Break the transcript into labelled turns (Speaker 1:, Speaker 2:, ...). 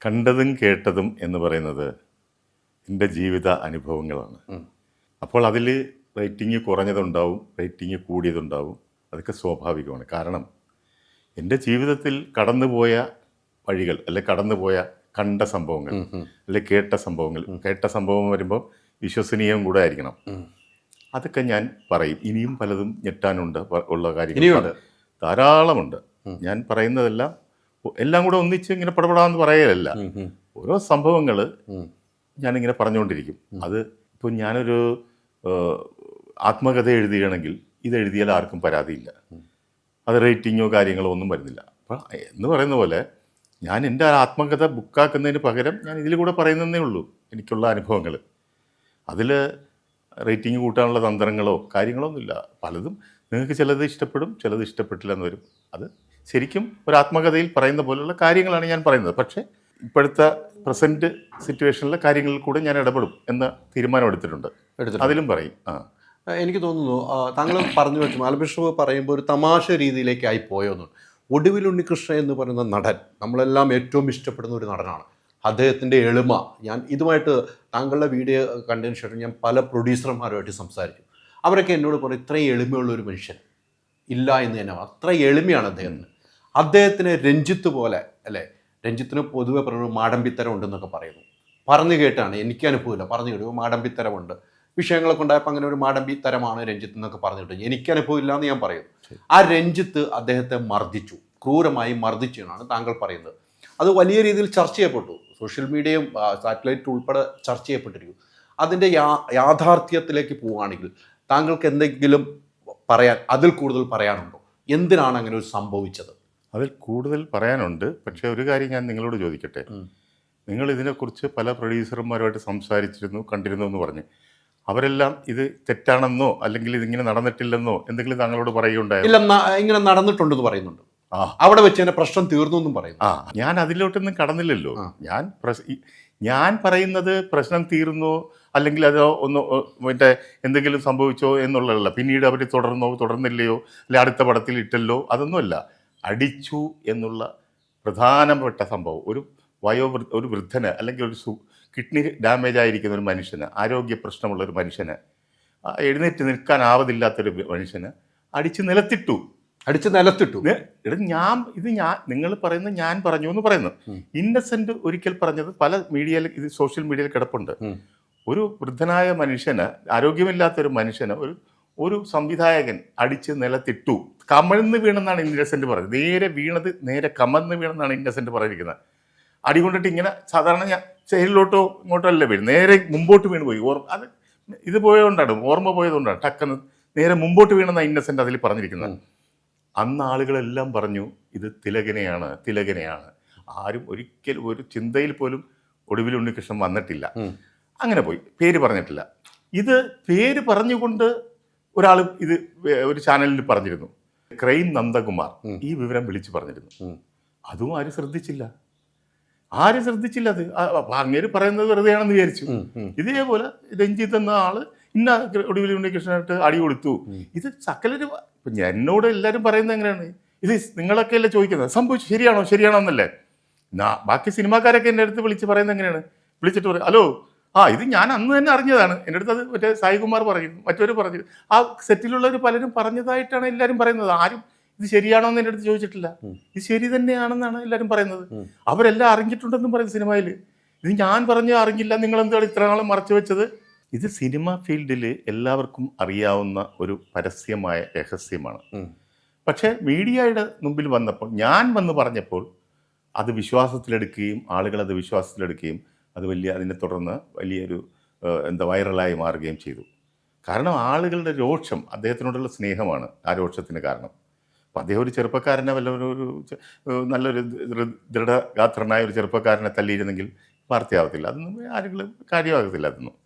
Speaker 1: കണ്ടതും കേട്ടതും എന്ന് പറയുന്നത് എൻ്റെ ജീവിത അനുഭവങ്ങളാണ്. അപ്പോൾ അതിൽ റേറ്റിംഗ് കുറഞ്ഞതുണ്ടാവും, റേറ്റിംഗ് കൂടിയതുണ്ടാവും. അതൊക്കെ സ്വാഭാവികമാണ്. കാരണം എൻ്റെ ജീവിതത്തിൽ കടന്നുപോയ വഴികൾ, അല്ലെ കടന്നുപോയ കണ്ട സംഭവങ്ങൾ, അല്ലെ കേട്ട സംഭവങ്ങൾ, കേട്ട സംഭവം വരുമ്പോൾ വിശ്വസനീയം കൂടെ ആയിരിക്കണം. അതൊക്കെ ഞാൻ പറയും. ഇനിയും പലതും ഞെട്ടാനുണ്ട് ഉള്ള കാര്യങ്ങൾ ധാരാളമുണ്ട്. ഞാൻ പറയുന്നതെല്ലാം എല്ലാം കൂടെ ഒന്നിച്ച് ഇങ്ങനെ പടപെടാന്ന് പറയലല്ല. ഓരോ സംഭവങ്ങൾ ഞാനിങ്ങനെ പറഞ്ഞുകൊണ്ടിരിക്കും. അത് ഇപ്പോൾ ഞാനൊരു ആത്മകഥ എഴുതുകയാണെങ്കിൽ ഇതെഴുതിയാൽ ആർക്കും പരാതിയില്ല. അത് റേറ്റിങ്ങോ കാര്യങ്ങളോ ഒന്നും വരുന്നില്ല. അപ്പോൾ എന്ന് പറയുന്ന പോലെ ഞാൻ എൻ്റെ ആത്മകഥ ബുക്കാക്കുന്നതിന് പകരം ഞാൻ ഇതിൽ കൂടെ പറയുന്നതേ ഉള്ളൂ എനിക്കുള്ള അനുഭവങ്ങൾ. അതിൽ റേറ്റിംഗ് കൂട്ടാനുള്ള തന്ത്രങ്ങളോ കാര്യങ്ങളോ ഒന്നുമില്ല. പലതും നിങ്ങൾക്ക് ചിലത് ഇഷ്ടപ്പെടും, ചിലത് ഇഷ്ടപ്പെട്ടില്ല എന്ന് വരും. അത് ശരിക്കും ഒരു ആത്മകഥയിൽ പറയുന്ന പോലുള്ള കാര്യങ്ങളാണ് ഞാൻ പറയുന്നത്. പക്ഷേ ഇപ്പോഴത്തെ പ്രസൻറ്റ് സിറ്റുവേഷനിലെ കാര്യങ്ങളിൽ കൂടെ ഞാൻ ഇടപെടും എന്ന തീരുമാനമെടുത്തിട്ടുണ്ട്. അതിലും പറയും.
Speaker 2: എനിക്ക് തോന്നുന്നു താങ്കൾ പറഞ്ഞു വെച്ചു മാലബിഷപ്പ് പറയുമ്പോൾ ഒരു തമാശ രീതിയിലേക്കായി പോയോന്ന്. ഒടുവിൽ ഉണ്ണികൃഷ്ണൻ എന്ന് പറയുന്ന നടൻ നമ്മളെല്ലാം ഏറ്റവും ഇഷ്ടപ്പെടുന്ന ഒരു നടനാണ്. അദ്ദേഹത്തിൻ്റെ എളിമ, ഞാൻ ഇതുമായിട്ട് താങ്കളുടെ വീഡിയോ കണ്ടതിന് ശേഷം ഞാൻ പല പ്രൊഡ്യൂസർമാരുമായിട്ട് സംസാരിച്ചു. അവരൊക്കെ എന്നോട് പറയും ഇത്രയും എളിമയുള്ള ഒരു മനുഷ്യൻ ഇല്ല എന്ന് തന്നെ. അത്ര എളിമയാണ് അദ്ദേഹത്തിന് രഞ്ജിത്ത് പോലെ അല്ലേ, രഞ്ജിത്തിന് പൊതുവെ പറയുന്നത് മാടമ്പിത്തരം ഉണ്ടെന്നൊക്കെ പറയുന്നു. പറഞ്ഞു കേട്ടാണ്, എനിക്ക് അനുഭവമില്ല, പറഞ്ഞു കേട്ടു മാടമ്പിത്തരമുണ്ട്, വിഷയങ്ങളൊക്കെ ഉണ്ടായപ്പോൾ അങ്ങനെ ഒരു മാടമ്പിത്തരമാണ് രഞ്ജിത്ത് എന്നൊക്കെ പറഞ്ഞു കിട്ടും. എനിക്ക് അനുഭവമില്ല എന്ന് ഞാൻ പറയുന്നു. ആ രഞ്ജിത്ത് അദ്ദേഹത്തെ മർദ്ദിച്ചു, ക്രൂരമായി മർദ്ദിച്ചു എന്നാണ് താങ്കൾ പറയുന്നത്. അത് വലിയ രീതിയിൽ ചർച്ച ചെയ്യപ്പെട്ടു, സോഷ്യൽ മീഡിയയും സാറ്റലൈറ്റ് ഉൾപ്പെടെ ചർച്ച ചെയ്യപ്പെട്ടിരിക്കുന്നു. അതിൻ്റെ യാഥാർത്ഥ്യത്തിലേക്ക് പോവുകയാണെങ്കിൽ താങ്കൾക്ക് എന്തെങ്കിലും പറയാൻ, അതിൽ കൂടുതൽ പറയാനുണ്ടോ? എന്തിനാണ് അങ്ങനെ ഒരു സംഭവിച്ചത്?
Speaker 1: അതിൽ കൂടുതൽ പറയാനുണ്ട്. പക്ഷേ ഒരു കാര്യം ഞാൻ നിങ്ങളോട് ചോദിക്കട്ടെ. നിങ്ങൾ ഇതിനെക്കുറിച്ച് പല പ്രൊഡ്യൂസർമാരുമായിട്ട് സംസാരിച്ചിരുന്നു, കണ്ടിരുന്നു എന്ന് പറഞ്ഞ് അവരെല്ലാം ഇത് തെറ്റാണെന്നോ അല്ലെങ്കിൽ ഇതിങ്ങനെ നടന്നിട്ടില്ലെന്നോ എന്തെങ്കിലും താങ്കളോട് പറയുകയുണ്ടായോ?
Speaker 2: ഇല്ല, ഇങ്ങനെ നടന്നിട്ടുണ്ടെന്ന് പറയുന്നുണ്ട്. അവിടെ വെച്ച് തന്നെ പ്രശ്നം തീർന്നു എന്നും പറയുന്നു.
Speaker 1: ഞാൻ അതിലോട്ടൊന്നും കടന്നില്ലല്ലോ. ഞാൻ പറയുന്നത് പ്രശ്നം തീർന്നോ അല്ലെങ്കിൽ അതോ ഒന്ന് മറ്റേ എന്തെങ്കിലും സംഭവിച്ചോ എന്നുള്ളതല്ല. പിന്നീട് അവർ തുടർന്നില്ലയോ അല്ലെ അടുത്ത പടത്തിൽ ഇട്ടല്ലോ, അതൊന്നുമല്ല. അടിച്ചു എന്നുള്ള പ്രധാനപ്പെട്ട സംഭവം ഒരു വൃദ്ധന് അല്ലെങ്കിൽ ഒരു കിഡ്നി ഡാമേജ് ആയിരിക്കുന്ന ഒരു മനുഷ്യന്, ആരോഗ്യ പ്രശ്നമുള്ള ഒരു മനുഷ്യന്, എഴുന്നേറ്റ് നിൽക്കാനാവതില്ലാത്തൊരു മനുഷ്യന് അടിച്ച് നിലത്തിട്ടു. നിങ്ങൾ പറയുന്നത് ഞാൻ പറഞ്ഞു എന്ന് പറയുന്നു. ഇന്നസെന്റ് ഒരിക്കൽ പറഞ്ഞത് പല മീഡിയയിൽ, ഇത് സോഷ്യൽ മീഡിയയിൽ കിടപ്പുണ്ട്. ഒരു വൃദ്ധനായ മനുഷ്യന്, ആരോഗ്യമില്ലാത്തൊരു മനുഷ്യന് ഒരു സംവിധായകൻ അടിച്ച് നിലത്തിട്ടു. കമഴ്ന്ന് വീണെന്നാണ് ഇന്നസെന്റ് പറഞ്ഞത്. നേരെ കമഴ്ന്ന് വീണെന്നാണ് ഇന്നസെന്റ് പറഞ്ഞിരിക്കുന്നത്. അടി കൊണ്ടിട്ട് ഇങ്ങനെ സാധാരണ ഞാൻ സൈഡിലോട്ടോ ഇങ്ങോട്ടോ അല്ല വീണ്, നേരെ മുമ്പോട്ട് വീണ് പോയി. അത് ഇത് പോയതുകൊണ്ടാണ്, ഓർമ്മ പോയതുകൊണ്ടാണ് ടക്കെന്ന് നേരെ മുമ്പോട്ട് വീണെന്നാണ് ഇന്നസെന്റ് അതിൽ പറഞ്ഞിരിക്കുന്നത്. അന്ന് ആളുകളെല്ലാം പറഞ്ഞു ഇത് തിലകനെയാണ്. ആരും ഒരിക്കലും ഒരു ചിന്തയിൽ പോലും ഒടുവിൽ ഉണ്ണികൃഷ്ണൻ വന്നിട്ടില്ല. അങ്ങനെ പോയി, പേര് പറഞ്ഞിട്ടില്ല. ഇത് പേര് പറഞ്ഞുകൊണ്ട് ഒരാൾ ഇത് ഒരു ചാനലിൽ പറഞ്ഞിരുന്നു. ക്രൈം നന്ദകുമാർ ഈ വിവരം വിളിച്ചു പറഞ്ഞിരുന്നു. അതും ആരും ശ്രദ്ധിച്ചില്ല. അത് അങ്ങേര് പറയുന്നത് വെറുതെയാണെന്ന് വിചാരിച്ചു. ഇതേപോലെ രഞ്ജിത്ത് എന്ന ആള് ഇന്ന ഒടുവിൽ ഉണ്ണികൃഷ്ണനായിട്ട് അടി കൊടുത്തു. ഇത് സകലര് എന്നോട് എല്ലാവരും പറയുന്നത് എങ്ങനെയാണ്, ഇത് നിങ്ങളൊക്കെ അല്ലേ ചോദിക്കുന്നത്, സംഭവിച്ചു ശരിയാണോ എന്നല്ലേ. ബാക്കി സിനിമാക്കാരൊക്കെ എൻ്റെ അടുത്ത് വിളിച്ച് പറയുന്നത് എങ്ങനെയാണ്, വിളിച്ചിട്ട് പറയും ഹലോ ഇത് ഞാൻ അന്ന് തന്നെ അറിഞ്ഞതാണ്. എൻ്റെ അടുത്ത് അത് മറ്റേ സായികുമാർ പറഞ്ഞു, മറ്റവർ പറഞ്ഞു, ആ സെറ്റിലുള്ളവർ പലരും പറഞ്ഞതായിട്ടാണ് എല്ലാവരും പറയുന്നത്. ആരും ഇത് ശരിയാണോ എന്ന് എൻ്റെ അടുത്ത് ചോദിച്ചിട്ടില്ല. ഇത് ശരി തന്നെയാണെന്നാണ് എല്ലാവരും പറയുന്നത്. അവരെല്ലാം അറിഞ്ഞിട്ടുണ്ടെന്നും പറയും സിനിമയിൽ. ഇത് ഞാൻ പറഞ്ഞ് അറിഞ്ഞില്ല, നിങ്ങളെന്താണ് ഇത്ര നാളും മറച്ചു വെച്ചത്? ഇത് സിനിമ ഫീൽഡിൽ എല്ലാവർക്കും അറിയാവുന്ന ഒരു പരസ്യമായ രഹസ്യമാണ്. പക്ഷേ മീഡിയയുടെ മുമ്പിൽ വന്നപ്പോൾ, ഞാൻ വന്ന് പറഞ്ഞപ്പോൾ അത് വിശ്വാസത്തിലെടുക്കുകയും ആളുകളത് വിശ്വാസത്തിലെടുക്കുകയും അത് അതിനെ തുടർന്ന് വലിയൊരു വൈറലായി മാറുകയും ചെയ്തു. കാരണം ആളുകളുടെ രോഷം, അദ്ദേഹത്തിനോടുള്ള സ്നേഹമാണ് ആ രോഷത്തിന് കാരണം. അപ്പം അദ്ദേഹം ഒരു ചെറുപ്പക്കാരനെ നല്ലൊരു ദൃഢഗാത്രനായ ഒരു ചെറുപ്പക്കാരനെ തല്ലിയിരുന്നെങ്കിൽ വാർത്തയാവത്തില്ല, അതൊന്നും ആരെങ്കിലും കാര്യമാകത്തില്ല. അതൊന്നും